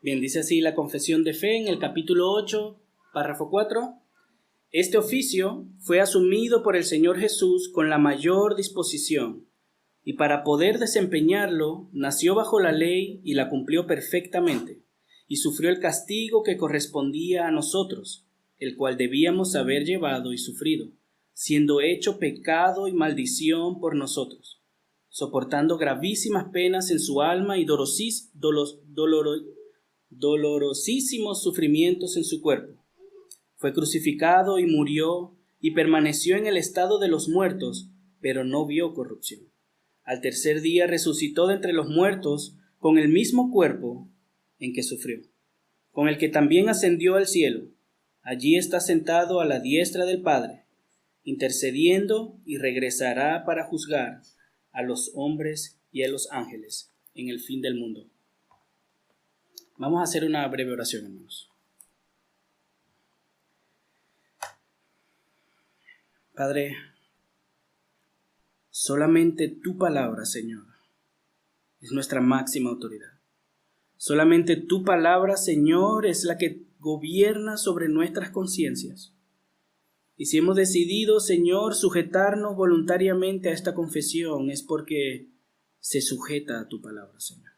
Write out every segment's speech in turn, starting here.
Bien, dice así la confesión de fe en el capítulo 8, párrafo 4. Este oficio fue asumido por el Señor Jesús con la mayor disposición, y para poder desempeñarlo, nació bajo la ley y la cumplió perfectamente, y sufrió el castigo que correspondía a nosotros, el cual debíamos haber llevado y sufrido, siendo hecho pecado y maldición por nosotros, soportando gravísimas penas en su alma y dolorosísimos sufrimientos en su cuerpo. Fue crucificado y murió y permaneció en el estado de los muertos, pero no vio corrupción. Al tercer día resucitó de entre los muertos con el mismo cuerpo en que sufrió, con el que también ascendió al cielo. Allí está sentado a la diestra del Padre, intercediendo, y regresará para juzgar a los hombres y a los ángeles en el fin del mundo. Vamos a hacer una breve oración, hermanos. Padre, solamente tu palabra, Señor, es nuestra máxima autoridad. Solamente tu palabra, Señor, es la que gobierna sobre nuestras conciencias. Y si hemos decidido, Señor, sujetarnos voluntariamente a esta confesión, es porque se sujeta a tu palabra, Señor.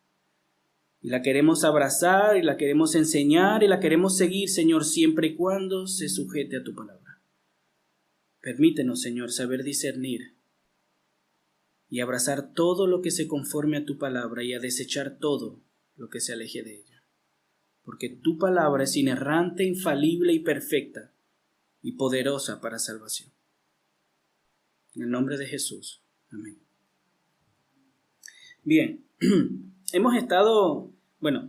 Y la queremos abrazar, y la queremos enseñar, y la queremos seguir, Señor, siempre y cuando se sujete a tu palabra. Permítenos, Señor, saber discernir y abrazar todo lo que se conforme a tu palabra y a desechar todo lo que se aleje de ella. Porque tu palabra es inerrante, infalible y perfecta y poderosa para salvación. En el nombre de Jesús. Amén. Bien, hemos estado,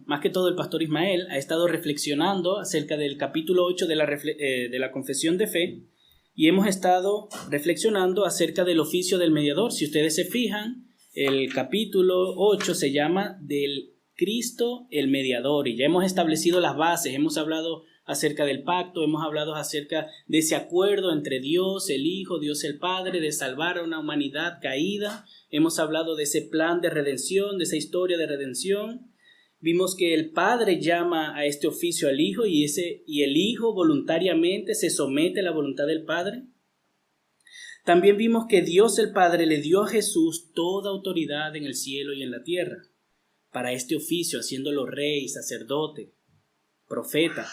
más que todo el pastor Ismael ha estado reflexionando acerca del capítulo 8 de la confesión de fe. Y hemos estado reflexionando acerca del oficio del mediador. Si ustedes se fijan, el capítulo 8 se llama del Cristo el mediador. Y ya hemos establecido las bases. Hemos hablado acerca del pacto, hemos hablado acerca de ese acuerdo entre Dios, el Hijo, Dios el Padre, de salvar a una humanidad caída. Hemos hablado de ese plan de redención, de esa historia de redención. Vimos que el Padre llama a este oficio al Hijo y el Hijo voluntariamente se somete a la voluntad del Padre. También vimos que Dios el Padre le dio a Jesús toda autoridad en el cielo y en la tierra para este oficio, haciéndolo rey, sacerdote, profeta.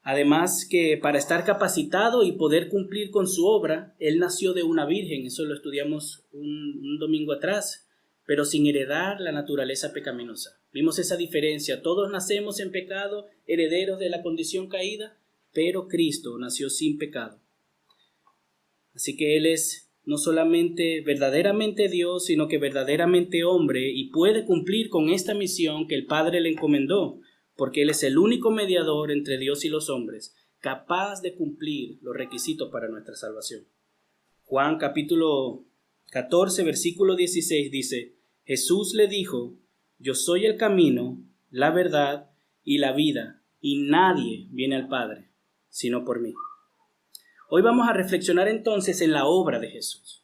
Además que para estar capacitado y poder cumplir con su obra, Él nació de una virgen. Eso lo estudiamos un domingo atrás, pero sin heredar la naturaleza pecaminosa. Vimos esa diferencia. Todos nacemos en pecado, herederos de la condición caída, pero Cristo nació sin pecado. Así que Él es no solamente verdaderamente Dios, sino que verdaderamente hombre, y puede cumplir con esta misión que el Padre le encomendó, porque Él es el único mediador entre Dios y los hombres, capaz de cumplir los requisitos para nuestra salvación. Juan capítulo 14, versículo 16 dice: Jesús le dijo: Yo soy el camino, la verdad y la vida, y nadie viene al Padre sino por mí. Hoy vamos a reflexionar entonces en la obra de Jesús,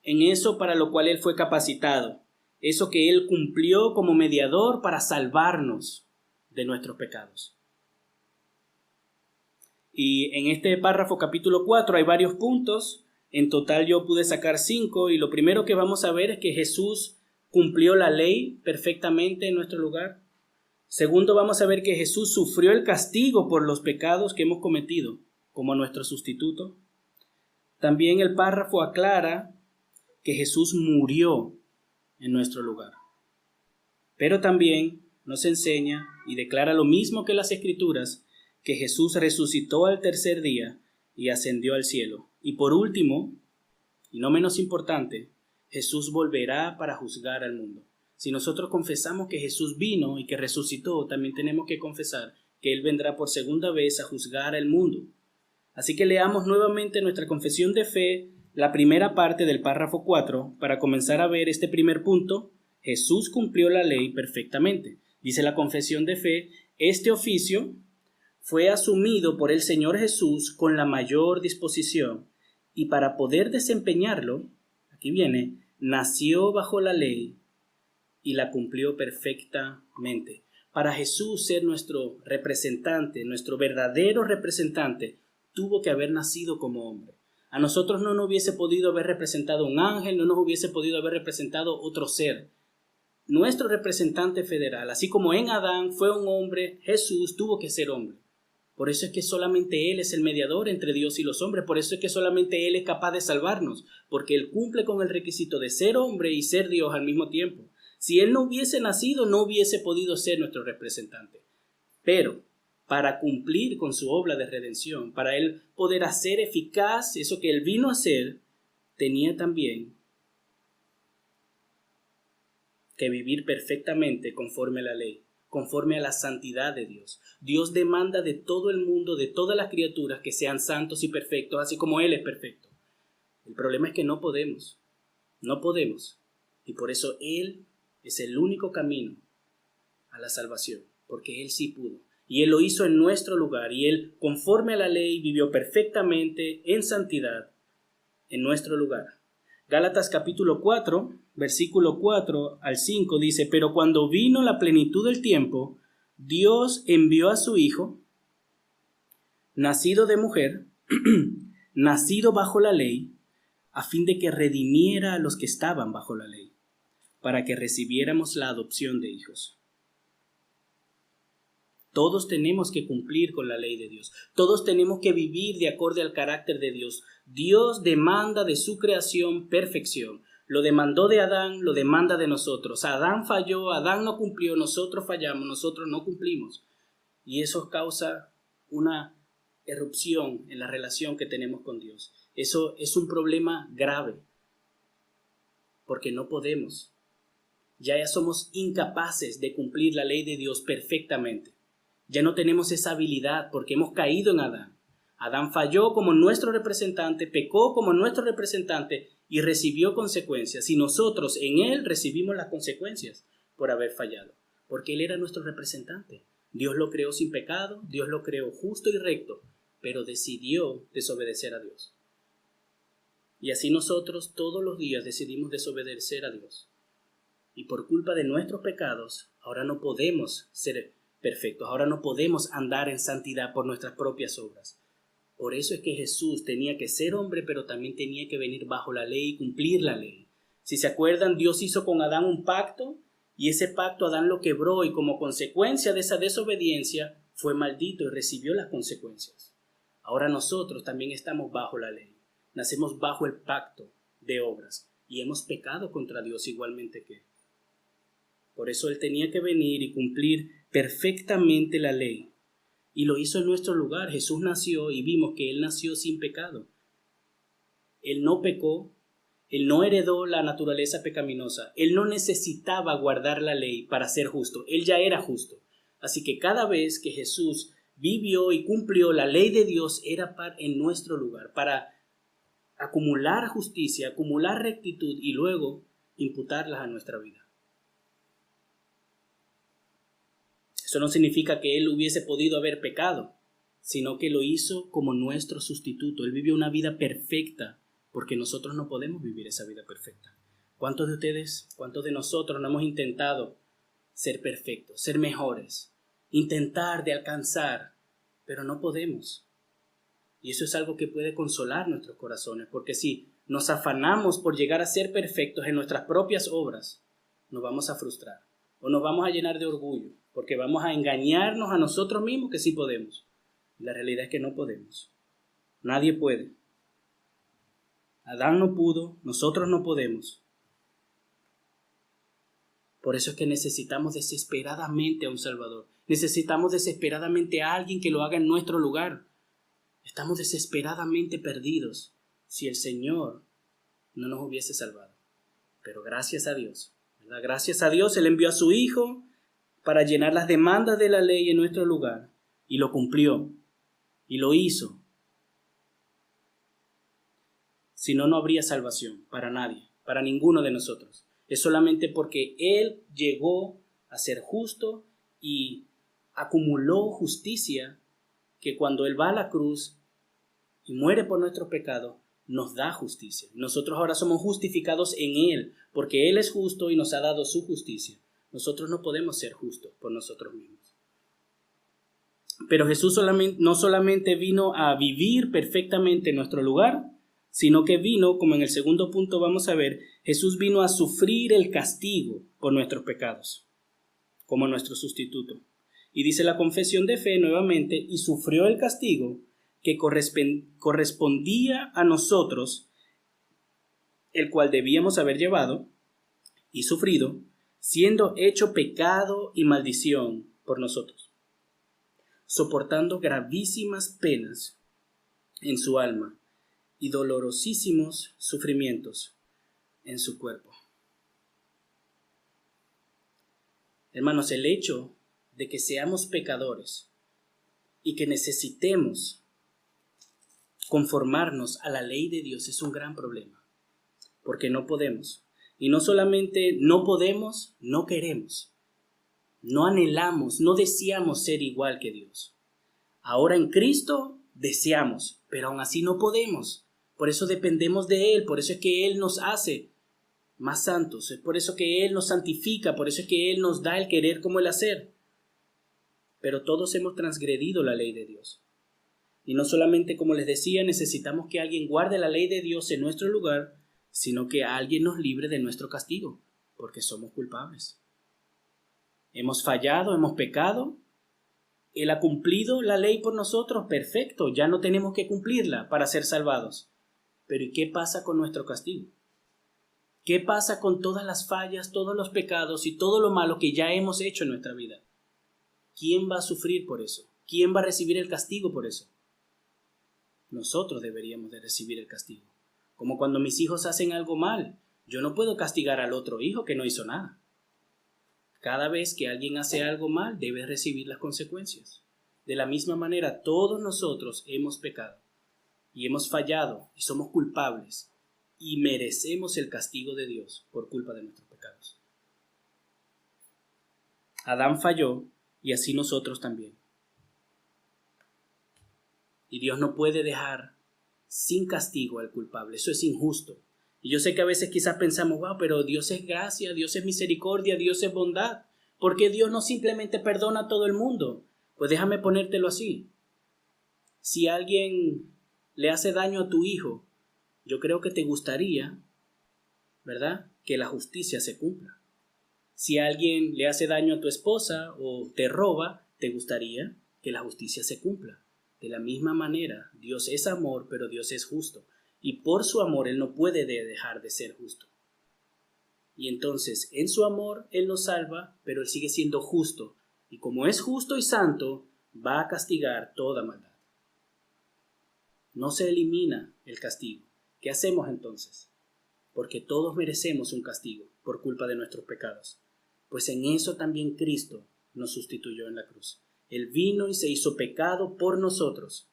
en eso para lo cual Él fue capacitado, eso que Él cumplió como mediador para salvarnos de nuestros pecados. Y en este párrafo capítulo 4 hay varios puntos. En total yo pude sacar 5, y lo primero que vamos a ver es que Jesús cumplió la ley perfectamente en nuestro lugar. Segundo, vamos a ver que Jesús sufrió el castigo por los pecados que hemos cometido, como nuestro sustituto. También el párrafo aclara que Jesús murió en nuestro lugar. Pero también nos enseña y declara lo mismo que las Escrituras, que Jesús resucitó al tercer día y ascendió al cielo. Y por último, y no menos importante, Jesús volverá para juzgar al mundo. Si nosotros confesamos que Jesús vino y que resucitó, también tenemos que confesar que Él vendrá por segunda vez a juzgar al mundo. Así que leamos nuevamente nuestra confesión de fe, la primera parte del párrafo 4, para comenzar a ver este primer punto. Jesús cumplió la ley perfectamente. Dice la confesión de fe: este oficio fue asumido por el Señor Jesús con la mayor disposición, y para poder desempeñarlo, aquí viene, nació bajo la ley y la cumplió perfectamente. Para Jesús ser nuestro representante, nuestro verdadero representante, tuvo que haber nacido como hombre. A nosotros no nos hubiese podido haber representado un ángel, no nos hubiese podido haber representado otro ser. Nuestro representante federal, así como en Adán fue un hombre, Jesús tuvo que ser hombre. Por eso es que solamente Él es el mediador entre Dios y los hombres. Por eso es que solamente Él es capaz de salvarnos, porque Él cumple con el requisito de ser hombre y ser Dios al mismo tiempo. Si Él no hubiese nacido, no hubiese podido ser nuestro representante. Pero para cumplir con su obra de redención, para Él poder hacer eficaz eso que Él vino a hacer, tenía también que vivir perfectamente conforme a la ley, conforme a la santidad de Dios. Dios demanda de todo el mundo, de todas las criaturas, que sean santos y perfectos, así como Él es perfecto. El problema es que no podemos. Y por eso Él es el único camino a la salvación, porque Él sí pudo. Y Él lo hizo en nuestro lugar, y Él, conforme a la ley, vivió perfectamente en santidad en nuestro lugar. Gálatas capítulo 4, versículo 4 al 5 dice: pero cuando vino la plenitud del tiempo, Dios envió a su Hijo, nacido de mujer, nacido bajo la ley, a fin de que redimiera a los que estaban bajo la ley, para que recibiéramos la adopción de hijos. Todos tenemos que cumplir con la ley de Dios. Todos tenemos que vivir de acuerdo al carácter de Dios. Dios demanda de su creación perfección. Lo demandó de Adán, lo demanda de nosotros. Adán falló, Adán no cumplió, nosotros fallamos, nosotros no cumplimos. Y eso causa una erupción en la relación que tenemos con Dios. Eso es un problema grave, porque no podemos. Ya somos incapaces de cumplir la ley de Dios perfectamente. Ya no tenemos esa habilidad porque hemos caído en Adán. Adán falló como nuestro representante, pecó como nuestro representante y recibió consecuencias. Y nosotros en Él recibimos las consecuencias por haber fallado, porque Él era nuestro representante. Dios lo creó sin pecado, Dios lo creó justo y recto, pero decidió desobedecer a Dios. Y así nosotros todos los días decidimos desobedecer a Dios. Y por culpa de nuestros pecados, ahora no podemos ser perfectos. Ahora no podemos andar en santidad por nuestras propias obras. Por eso es que Jesús tenía que ser hombre, pero también tenía que venir bajo la ley y cumplir la ley. Si se acuerdan, Dios hizo con Adán un pacto, y ese pacto Adán lo quebró, y como consecuencia de esa desobediencia fue maldito y recibió las consecuencias. Ahora nosotros también estamos bajo la ley. Nacemos bajo el pacto de obras y hemos pecado contra Dios igualmente que Él. Por eso Él tenía que venir y cumplir perfectamente la ley. Y lo hizo en nuestro lugar. Jesús nació y vimos que Él nació sin pecado. Él no pecó, Él no heredó la naturaleza pecaminosa. Él no necesitaba guardar la ley para ser justo. Él ya era justo. Así que cada vez que Jesús vivió y cumplió la ley de Dios era en nuestro lugar, para acumular justicia, acumular rectitud y luego imputarlas a nuestra vida. Eso no significa que Él hubiese podido haber pecado, sino que lo hizo como nuestro sustituto. Él vivió una vida perfecta, porque nosotros no podemos vivir esa vida perfecta. ¿Cuántos de ustedes, cuántos de nosotros no hemos intentado ser perfectos, ser mejores, intentar de alcanzar, pero no podemos? Y eso es algo que puede consolar nuestros corazones, porque si nos afanamos por llegar a ser perfectos en nuestras propias obras, nos vamos a frustrar o nos vamos a llenar de orgullo, porque vamos a engañarnos a nosotros mismos que sí podemos. Y la realidad es que no podemos. Nadie puede. Adán no pudo, nosotros no podemos. Por eso es que necesitamos desesperadamente a un Salvador. Necesitamos desesperadamente a alguien que lo haga en nuestro lugar. Estamos desesperadamente perdidos si el Señor no nos hubiese salvado. Pero gracias a Dios, ¿verdad? Gracias a Dios, Él envió a su Hijo para llenar las demandas de la ley en nuestro lugar. Y lo cumplió. Y lo hizo. Si no, no habría salvación para nadie, para ninguno de nosotros. Es solamente porque Él llegó a ser justo y acumuló justicia, que cuando Él va a la cruz y muere por nuestros pecados, nos da justicia. Nosotros ahora somos justificados en Él, porque Él es justo y nos ha dado su justicia. Nosotros no podemos ser justos por nosotros mismos. Pero Jesús no solamente vino a vivir perfectamente en nuestro lugar, sino que vino, como en el segundo punto vamos a ver, Jesús vino a sufrir el castigo por nuestros pecados, como nuestro sustituto. Y dice la confesión de fe nuevamente, y sufrió el castigo que correspondía a nosotros, el cual debíamos haber llevado y sufrido, siendo hecho pecado y maldición por nosotros, soportando gravísimas penas en su alma y dolorosísimos sufrimientos en su cuerpo. Hermanos, el hecho de que seamos pecadores y que necesitemos conformarnos a la ley de Dios es un gran problema, porque no podemos. Y no solamente no podemos, no queremos, no anhelamos, no deseamos ser igual que Dios. Ahora en Cristo deseamos, pero aún así no podemos. Por eso dependemos de Él, por eso es que Él nos hace más santos, es por eso que Él nos santifica, por eso es que Él nos da el querer como el hacer. Pero todos hemos transgredido la ley de Dios. Y no solamente, como les decía, necesitamos que alguien guarde la ley de Dios en nuestro lugar, sino que alguien nos libre de nuestro castigo, porque somos culpables. Hemos fallado, hemos pecado. Él ha cumplido la ley por nosotros, perfecto, ya no tenemos que cumplirla para ser salvados. Pero ¿y qué pasa con nuestro castigo? ¿Qué pasa con todas las fallas, todos los pecados y todo lo malo que ya hemos hecho en nuestra vida? ¿Quién va a sufrir por eso? ¿Quién va a recibir el castigo por eso? Nosotros deberíamos de recibir el castigo. Como cuando mis hijos hacen algo mal, yo no puedo castigar al otro hijo que no hizo nada. Cada vez que alguien hace algo mal, debe recibir las consecuencias. De la misma manera, todos nosotros hemos pecado y hemos fallado y somos culpables y merecemos el castigo de Dios por culpa de nuestros pecados. Adán falló y así nosotros también. Y Dios no puede dejar sin castigo al culpable. Eso es injusto. Y yo sé que a veces quizás pensamos, wow, pero Dios es gracia, Dios es misericordia, Dios es bondad. ¿Por qué Dios no simplemente perdona a todo el mundo? Pues déjame ponértelo así. Si alguien le hace daño a tu hijo, yo creo que te gustaría, ¿verdad?, que la justicia se cumpla. Si alguien le hace daño a tu esposa o te roba, te gustaría que la justicia se cumpla. De la misma manera, Dios es amor, pero Dios es justo. Y por su amor Él no puede dejar de ser justo. Y entonces, en su amor, Él nos salva, pero Él sigue siendo justo. Y como es justo y santo, va a castigar toda maldad. No se elimina el castigo. ¿Qué hacemos entonces? Porque todos merecemos un castigo por culpa de nuestros pecados. Pues en eso también Cristo nos sustituyó en la cruz. Él vino y se hizo pecado por nosotros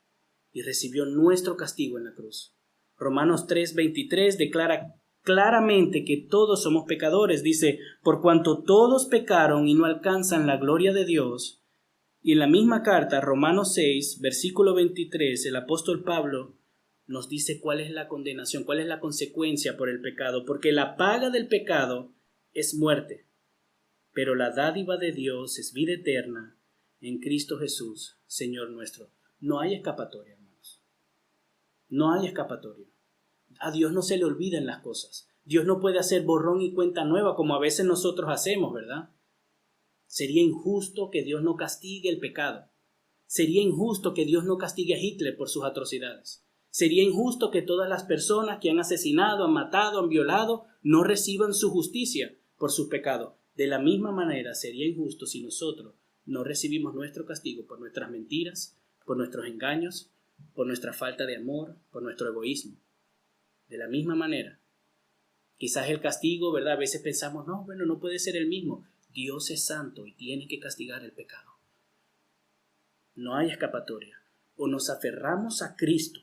y recibió nuestro castigo en la cruz. Romanos 3:23 declara claramente que todos somos pecadores. Dice, por cuanto todos pecaron y no alcanzan la gloria de Dios. Y en la misma carta, Romanos 6, versículo 23, el apóstol Pablo nos dice cuál es la condenación, cuál es la consecuencia por el pecado. Porque la paga del pecado es muerte, pero la dádiva de Dios es vida eterna en Cristo Jesús, Señor nuestro. No hay escapatoria, hermanos. No hay escapatoria. A Dios no se le olvidan las cosas. Dios no puede hacer borrón y cuenta nueva como a veces nosotros hacemos, ¿verdad? Sería injusto que Dios no castigue el pecado. Sería injusto que Dios no castigue a Hitler por sus atrocidades. Sería injusto que todas las personas que han asesinado, han matado, han violado, no reciban su justicia por sus pecados. De la misma manera sería injusto si nosotros no recibimos nuestro castigo por nuestras mentiras, por nuestros engaños, por nuestra falta de amor, por nuestro egoísmo. De la misma manera, quizás el castigo, ¿verdad? A veces pensamos, no, bueno, no puede ser el mismo. Dios es santo y tiene que castigar el pecado. No hay escapatoria. O nos aferramos a Cristo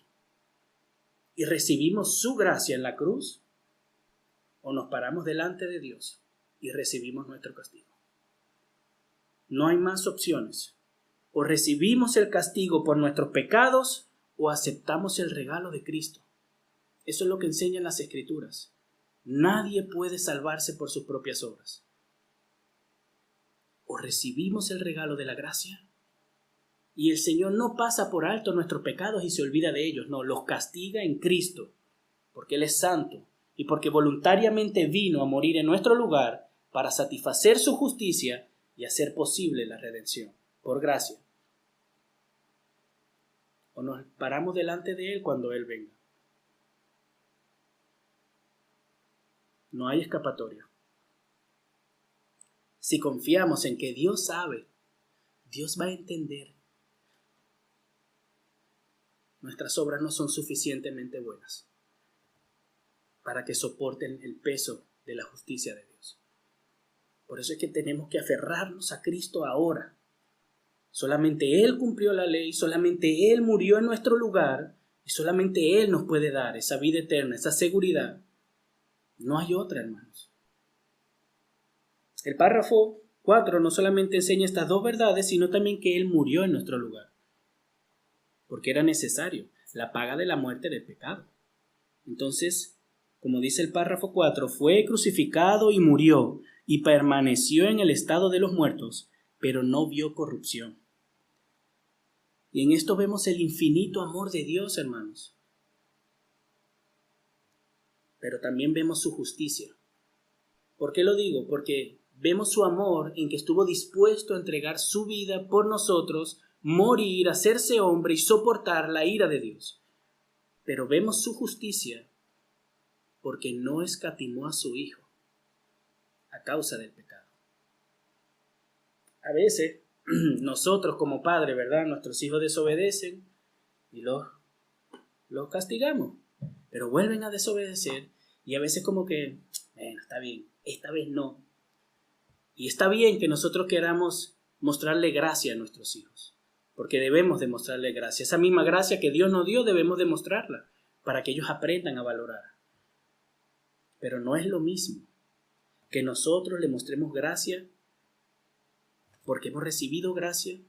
y recibimos su gracia en la cruz, o nos paramos delante de Dios y recibimos nuestro castigo. No hay más opciones. O recibimos el castigo por nuestros pecados o aceptamos el regalo de Cristo. Eso es lo que enseñan las Escrituras. Nadie puede salvarse por sus propias obras. o recibimos el regalo de la gracia. Y el Señor no pasa por alto nuestros pecados y se olvida de ellos, no, los castiga en Cristo, porque Él es santo y porque voluntariamente vino a morir en nuestro lugar para satisfacer su justicia y hacer posible la redención, por gracia. O nos paramos delante de Él cuando Él venga. No hay escapatoria. Si confiamos en que Dios sabe, Dios va a entender. Nuestras obras no son suficientemente buenas para que soporten el peso de la justicia de Dios. Por eso es que tenemos que aferrarnos a Cristo ahora. Solamente Él cumplió la ley, solamente Él murió en nuestro lugar y solamente Él nos puede dar esa vida eterna, esa seguridad. No hay otra, hermanos. El párrafo 4 no solamente enseña estas dos verdades, sino también que Él murió en nuestro lugar, porque era necesario, la paga de la muerte del pecado. Entonces, como dice el párrafo 4, fue crucificado y murió, y permaneció en el estado de los muertos, pero no vio corrupción. Y en esto vemos el infinito amor de Dios, hermanos. Pero también vemos su justicia. ¿Por qué lo digo? Porque vemos su amor en que estuvo dispuesto a entregar su vida por nosotros, morir, hacerse hombre y soportar la ira de Dios. Pero vemos su justicia porque no escatimó a su Hijo a causa del pecado. A veces nosotros como padres, ¿verdad? Nuestros hijos desobedecen y los castigamos, pero vuelven a desobedecer y a veces como que, bueno, está bien, esta vez no. Y está bien que nosotros queramos mostrarle gracia a nuestros hijos, porque debemos demostrarle gracia. Esa misma gracia que Dios nos dio debemos demostrarla para que ellos aprendan a valorar. Pero no es lo mismo que nosotros le mostremos gracia porque hemos recibido gracia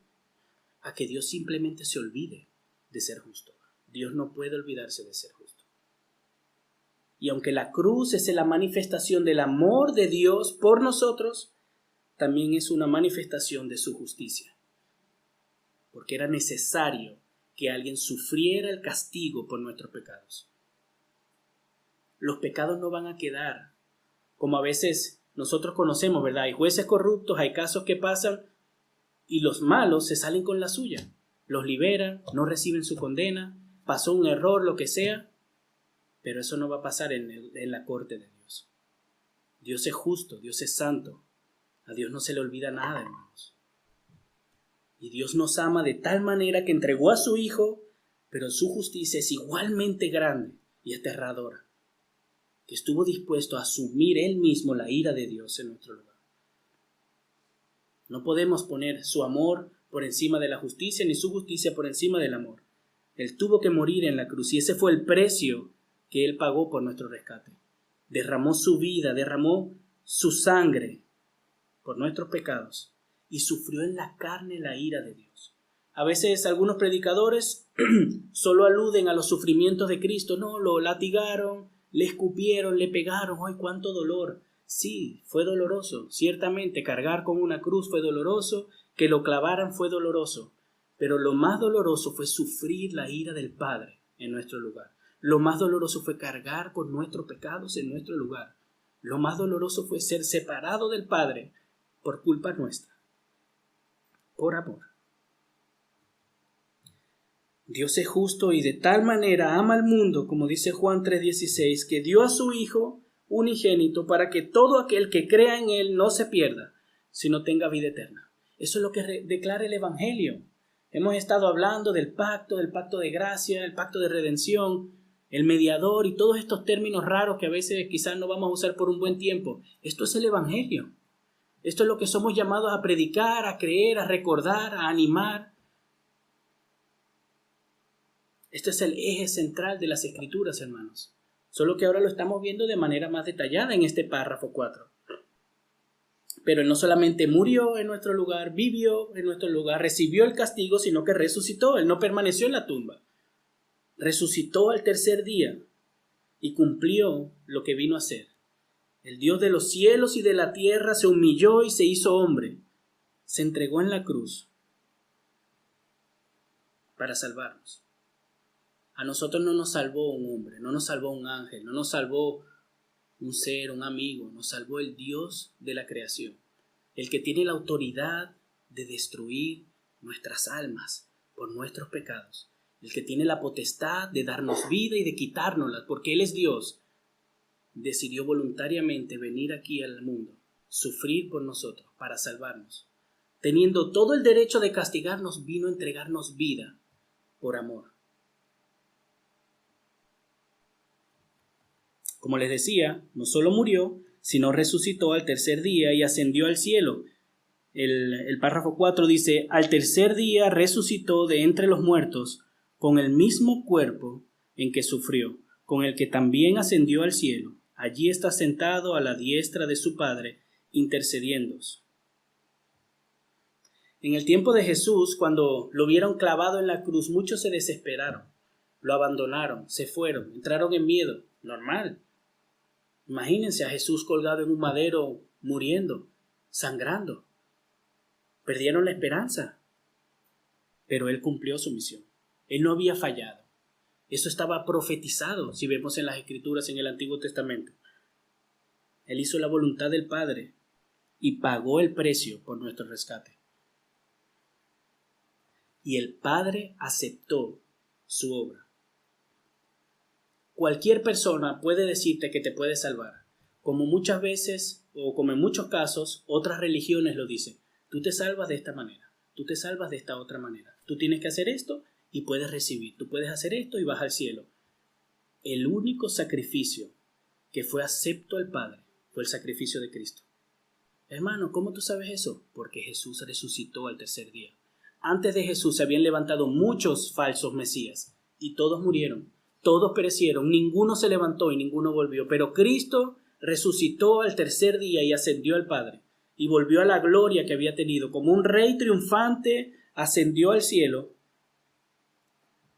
a que Dios simplemente se olvide de ser justo. Dios no puede olvidarse de ser justo. Y aunque la cruz es la manifestación del amor de Dios por nosotros, también es una manifestación de su justicia. Porque era necesario que alguien sufriera el castigo por nuestros pecados. Los pecados no van a quedar, como a veces nosotros conocemos, ¿verdad? Hay jueces corruptos, hay casos que pasan y los malos se salen con la suya. Los liberan, no reciben su condena, pasó un error, lo que sea, pero eso no va a pasar en la corte de Dios. Dios es justo, Dios es santo. A Dios no se le olvida nada, hermanos. Y Dios nos ama de tal manera que entregó a su Hijo, pero su justicia es igualmente grande y aterradora, que estuvo dispuesto a asumir Él mismo la ira de Dios en nuestro lugar. No podemos poner su amor por encima de la justicia, ni su justicia por encima del amor. Él tuvo que morir en la cruz y ese fue el precio que Él pagó por nuestro rescate. Derramó su vida, derramó su sangre por nuestros pecados y sufrió en la carne la ira de Dios. A veces algunos predicadores solo aluden a los sufrimientos de Cristo. No, lo latigaron, le escupieron, le pegaron. ¡Ay, cuánto dolor! Sí, fue doloroso. Ciertamente, cargar con una cruz fue doloroso, que lo clavaran fue doloroso. Pero lo más doloroso fue sufrir la ira del Padre en nuestro lugar. Lo más doloroso fue cargar con nuestros pecados en nuestro lugar. Lo más doloroso fue ser separado del Padre por culpa nuestra, por amor. Dios es justo y de tal manera ama al mundo, como dice Juan 3:16, que dio a su Hijo unigénito para que todo aquel que crea en Él no se pierda, sino tenga vida eterna. Eso es lo que declara el Evangelio. Hemos estado hablando del pacto de gracia, el pacto de redención, el mediador y todos estos términos raros que a veces quizás no vamos a usar por un buen tiempo. Esto es el Evangelio. Esto es lo que somos llamados a predicar, a creer, a recordar, a animar. Este es el eje central de las Escrituras, hermanos. Solo que ahora lo estamos viendo de manera más detallada en este párrafo 4. Pero Él no solamente murió en nuestro lugar, vivió en nuestro lugar, recibió el castigo, sino que resucitó. Él no permaneció en la tumba. Resucitó al tercer día y cumplió lo que vino a hacer. El Dios de los cielos y de la tierra se humilló y se hizo hombre se entregó en la cruz para salvarnos. A nosotros no nos salvó un hombre, no nos salvó un ángel, no nos salvó un ser, un amigo, nos salvó el Dios de la creación, el que tiene la autoridad de destruir nuestras almas por nuestros pecados, el que tiene la potestad de darnos vida y de quitárnosla, porque Él es Dios. Decidió voluntariamente venir aquí al mundo, sufrir por nosotros para salvarnos. Teniendo todo el derecho de castigarnos, vino a entregarnos vida por amor. Como les decía, no solo murió, sino resucitó al tercer día y ascendió al cielo. El párrafo 4 dice, al tercer día resucitó de entre los muertos con el mismo cuerpo en que sufrió, con el que también ascendió al cielo. Allí está sentado a la diestra de su Padre, intercediéndoos. En el tiempo de Jesús, cuando lo vieron clavado en la cruz, muchos se desesperaron, lo abandonaron, se fueron, entraron en miedo. Normal. Imagínense a Jesús colgado en un madero, muriendo, sangrando. Perdieron la esperanza. Pero Él cumplió su misión. Él no había fallado. Eso estaba profetizado, si vemos en las Escrituras en el Antiguo Testamento. Él hizo la voluntad del Padre y pagó el precio por nuestro rescate. Y el Padre aceptó su obra. Cualquier persona puede decirte que te puede salvar, como muchas veces, o como en muchos casos, otras religiones lo dicen. Tú te salvas de esta manera, tú te salvas de esta otra manera. Tú tienes que hacer esto y puedes recibir. Tú puedes hacer esto y vas al cielo. El único sacrificio que fue acepto al Padre fue el sacrificio de Cristo. Hermano, ¿cómo tú sabes eso? Porque Jesús resucitó al tercer día. Antes de Jesús se habían levantado muchos falsos mesías y todos murieron, todos perecieron, ninguno se levantó y ninguno volvió. Pero Cristo resucitó al tercer día y ascendió al Padre y volvió a la gloria que había tenido. Como un rey triunfante ascendió al cielo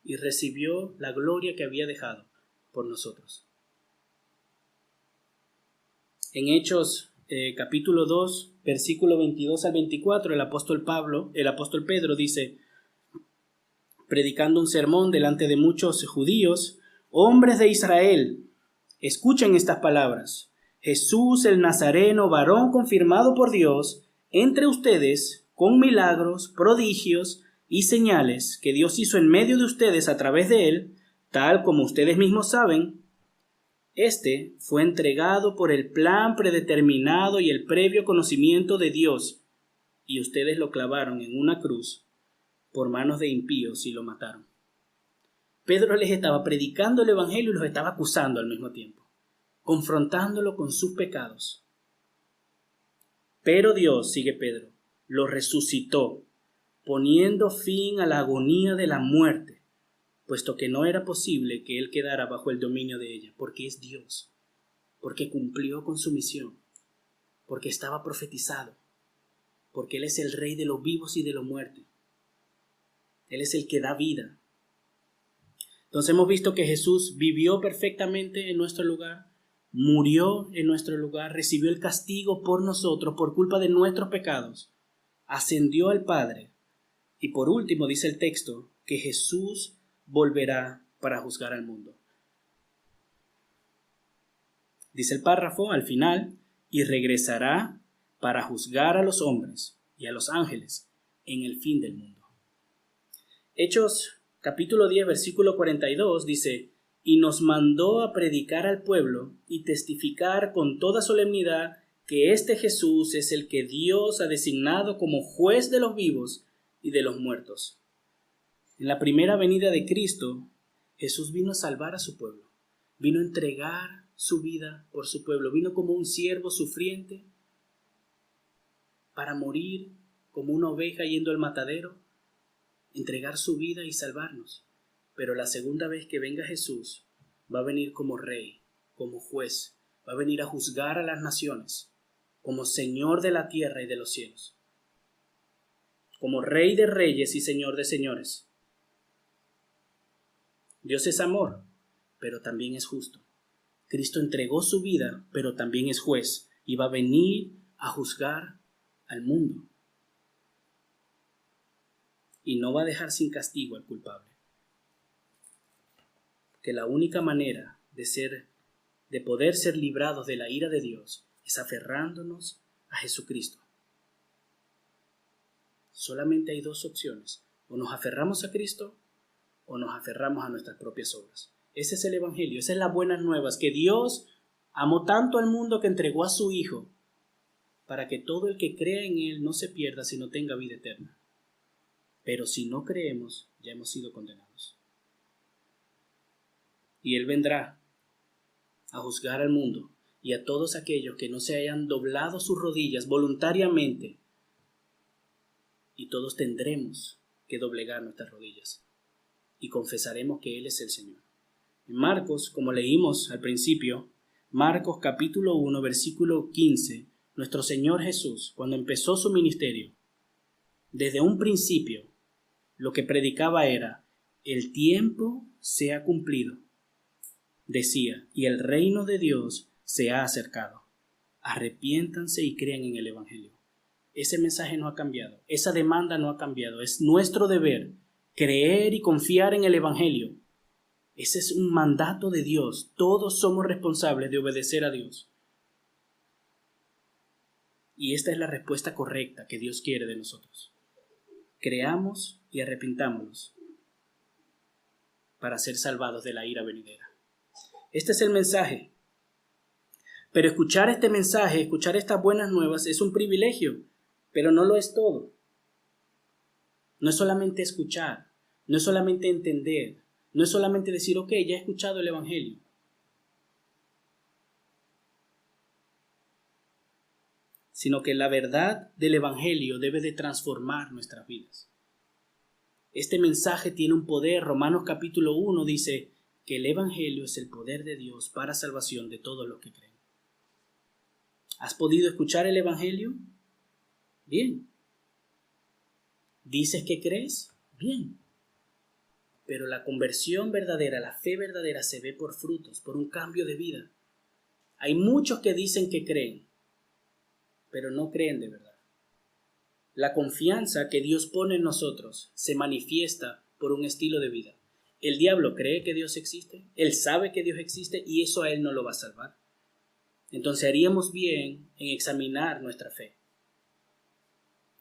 y recibió la gloria que había dejado por nosotros. En Hechos capítulo 2, versículo 22 al 24, el apóstol Pedro dice, predicando un sermón delante de muchos judíos, hombres de Israel, escuchen estas palabras. Jesús el Nazareno, varón confirmado por Dios, entre ustedes, con milagros, prodigios y señales que Dios hizo en medio de ustedes a través de él, tal como ustedes mismos saben. Este fue entregado por el plan predeterminado y el previo conocimiento de Dios, y ustedes lo clavaron en una cruz por manos de impíos y lo mataron. Pedro les estaba predicando el evangelio y los estaba acusando al mismo tiempo, confrontándolo con sus pecados. Pero Dios, sigue Pedro, lo resucitó, poniendo fin a la agonía de la muerte, puesto que no era posible que él quedara bajo el dominio de ella, porque es Dios, porque cumplió con su misión, porque estaba profetizado, porque Él es el Rey de los vivos y de los muertos. Él es el que da vida. Entonces hemos visto que Jesús vivió perfectamente en nuestro lugar, murió en nuestro lugar, recibió el castigo por nosotros, por culpa de nuestros pecados, ascendió al Padre, y por último dice el texto que Jesús volverá para juzgar al mundo. Dice el párrafo al final, y regresará para juzgar a los hombres y a los ángeles en el fin del mundo. Hechos capítulo 10 versículo 42 dice, y nos mandó a predicar al pueblo y testificar con toda solemnidad que este Jesús es el que Dios ha designado como juez de los vivos y de los muertos. En la primera venida de Cristo, Jesús vino a salvar a su pueblo, vino a entregar su vida por su pueblo, vino como un siervo sufriente para morir como una oveja yendo al matadero, entregar su vida y salvarnos. Pero la segunda vez que venga Jesús, va a venir como rey, como juez, va a venir a juzgar a las naciones, como Señor de la tierra y de los cielos, como Rey de reyes y Señor de señores. Dios es amor, pero también es justo. Cristo entregó su vida, pero también es juez, y va a venir a juzgar al mundo. y no va a dejar sin castigo al culpable. Que la única manera de poder ser librados de la ira de Dios es aferrándonos a Jesucristo. Solamente hay dos opciones: o nos aferramos a Cristo o nos aferramos a nuestras propias obras. Ese es el Evangelio, esas son las buenas nuevas, que Dios amó tanto al mundo que entregó a su Hijo para que todo el que crea en Él no se pierda, sino tenga vida eterna. Pero si no creemos, ya hemos sido condenados. Y Él vendrá a juzgar al mundo y a todos aquellos que no se hayan doblado sus rodillas voluntariamente, y todos tendremos que doblegar nuestras rodillas y confesaremos que Él es el Señor. En Marcos, como leímos al principio, Marcos capítulo 1, versículo 15, nuestro Señor Jesús, cuando empezó su ministerio, desde un principio, lo que predicaba era: el tiempo se ha cumplido, decía, y el reino de Dios se ha acercado. Arrepiéntanse y crean en el Evangelio. Ese mensaje no ha cambiado, esa demanda no ha cambiado. Es nuestro deber creer y confiar en el Evangelio. Ese es un mandato de Dios. Todos somos responsables de obedecer a Dios. Y esta es la respuesta correcta que Dios quiere de nosotros. Creamos y arrepintámonos para ser salvados de la ira venidera. Este es el mensaje. Pero escuchar este mensaje, escuchar estas buenas nuevas es un privilegio, pero no lo es todo. No es solamente escuchar, no es solamente entender, no es solamente decir, ok, ya he escuchado el Evangelio. Sino que la verdad del Evangelio debe de transformar nuestras vidas. Este mensaje tiene un poder. Romanos capítulo 1 dice que el Evangelio es el poder de Dios para salvación de todos los que creen. ¿Has podido escuchar el Evangelio? Bien. ¿Dices que crees? Bien. Pero la conversión verdadera, la fe verdadera se ve por frutos, por un cambio de vida. Hay muchos que dicen que creen, pero no creen de verdad. La confianza que Dios pone en nosotros se manifiesta por un estilo de vida. El diablo cree que Dios existe, él sabe que Dios existe y eso a él no lo va a salvar. Entonces haríamos bien en examinar nuestra fe.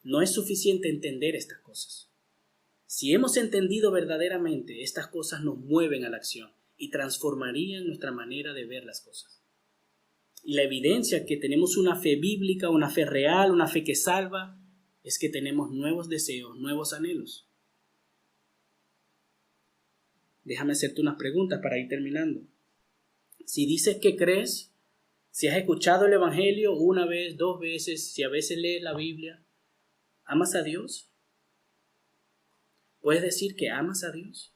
No es suficiente entender estas cosas. Si hemos entendido verdaderamente, estas cosas nos mueven a la acción y transformarían nuestra manera de ver las cosas. Y la evidencia que tenemos una fe bíblica, una fe real, una fe que salva, es que tenemos nuevos deseos, nuevos anhelos. Déjame hacerte unas preguntas para ir terminando. Si dices que crees, si has escuchado el Evangelio una vez, dos veces, si a veces lees la Biblia, ¿amas a Dios? ¿Puedes decir que amas a Dios?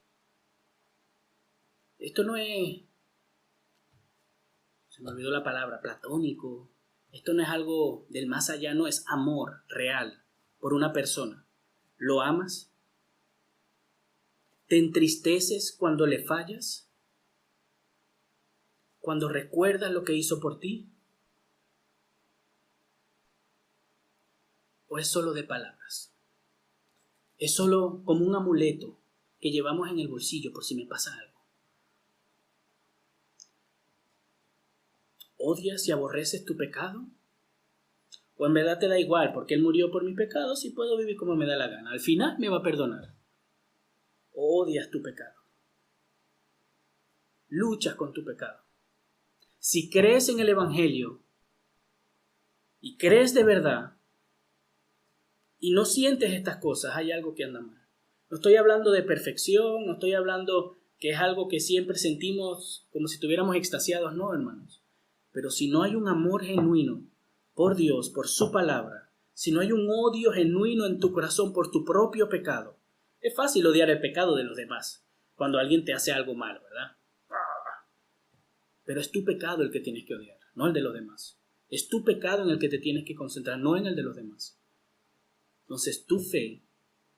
Esto no es, se me olvidó la palabra, platónico. Esto no es algo del más allá, no, es amor real por una persona. ¿Lo amas? ¿Te entristeces cuando le fallas? ¿Cuando recuerdas lo que hizo por ti? ¿O es solo de palabras? Es solo como un amuleto que llevamos en el bolsillo por si me pasa algo. ¿Odias y aborreces tu pecado? ¿O en verdad te da igual porque Él murió por mis pecados y puedo vivir como me da la gana? Al final me va a perdonar. ¿O odias tu pecado? Luchas con tu pecado. Si crees en el Evangelio y crees de verdad y no sientes estas cosas, hay algo que anda mal. No estoy hablando de perfección, no estoy hablando que es algo que siempre sentimos como si estuviéramos extasiados, no, hermanos. Pero si no hay un amor genuino por Dios, por su palabra, si no hay un odio genuino en tu corazón por tu propio pecado, es fácil odiar el pecado de los demás cuando alguien te hace algo mal, ¿verdad? Pero es tu pecado el que tienes que odiar, no el de los demás. Es tu pecado en el que te tienes que concentrar, no en el de los demás. Entonces tu fe,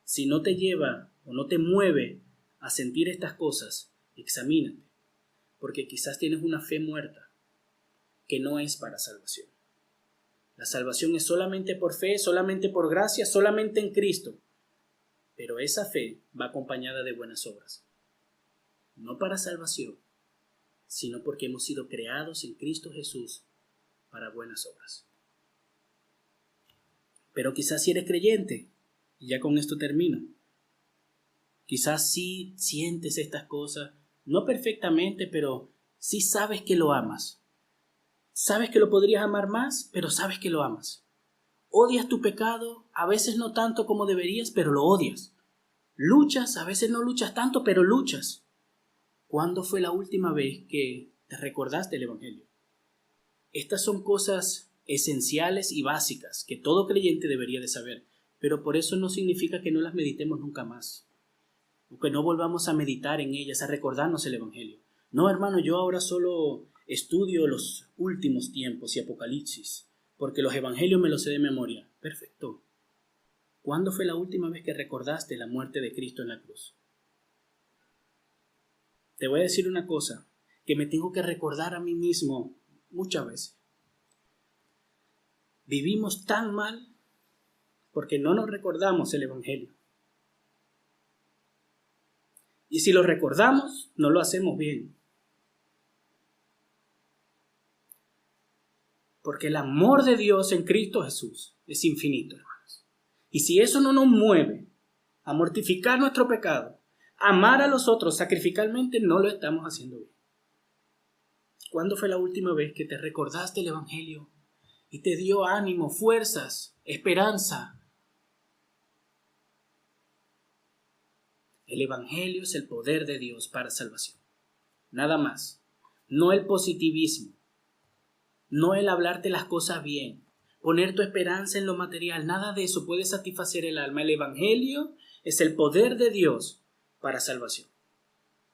si no te lleva o no te mueve a sentir estas cosas, examínate, porque quizás tienes una fe muerta que no es para salvación. La salvación es solamente por fe, solamente por gracia, solamente en Cristo. Pero esa fe va acompañada de buenas obras. No para salvación, sino porque hemos sido creados en Cristo Jesús para buenas obras. Pero quizás si eres creyente, y ya con esto termino, quizás sí sientes estas cosas, no perfectamente, pero sí sabes que lo amas. Sabes que lo podrías amar más, pero sabes que lo amas. Odias tu pecado, a veces no tanto como deberías, pero lo odias. Luchas, a veces no luchas tanto, pero luchas. ¿Cuándo fue la última vez que te recordaste el Evangelio? Estas son cosas esenciales y básicas que todo creyente debería de saber, pero por eso no significa que no las meditemos nunca más, o que no volvamos a meditar en ellas, a recordarnos el Evangelio. No, hermano, yo ahora solo estudio los últimos tiempos y Apocalipsis, porque los Evangelios me los sé de memoria. Perfecto. ¿Cuándo fue la última vez que recordaste la muerte de Cristo en la cruz? Te voy a decir una cosa que me tengo que recordar a mí mismo muchas veces. Vivimos tan mal porque no nos recordamos el Evangelio. Y si lo recordamos, no lo hacemos bien. Porque el amor de Dios en Cristo Jesús es infinito, hermanos. Y si eso no nos mueve a mortificar nuestro pecado, amar a los otros sacrificalmente, no lo estamos haciendo bien. ¿Cuándo fue la última vez que te recordaste el Evangelio y te dio ánimo, fuerzas, esperanza? El Evangelio es el poder de Dios para salvación. Nada más. No el positivismo. No el hablarte las cosas bien. Poner tu esperanza en lo material. Nada de eso puede satisfacer el alma. El Evangelio es el poder de Dios para salvación.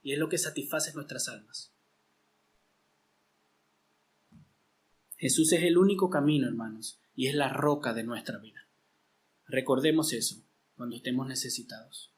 Y es lo que satisface nuestras almas. Jesús es el único camino, hermanos, y es la roca de nuestra vida. Recordemos eso cuando estemos necesitados.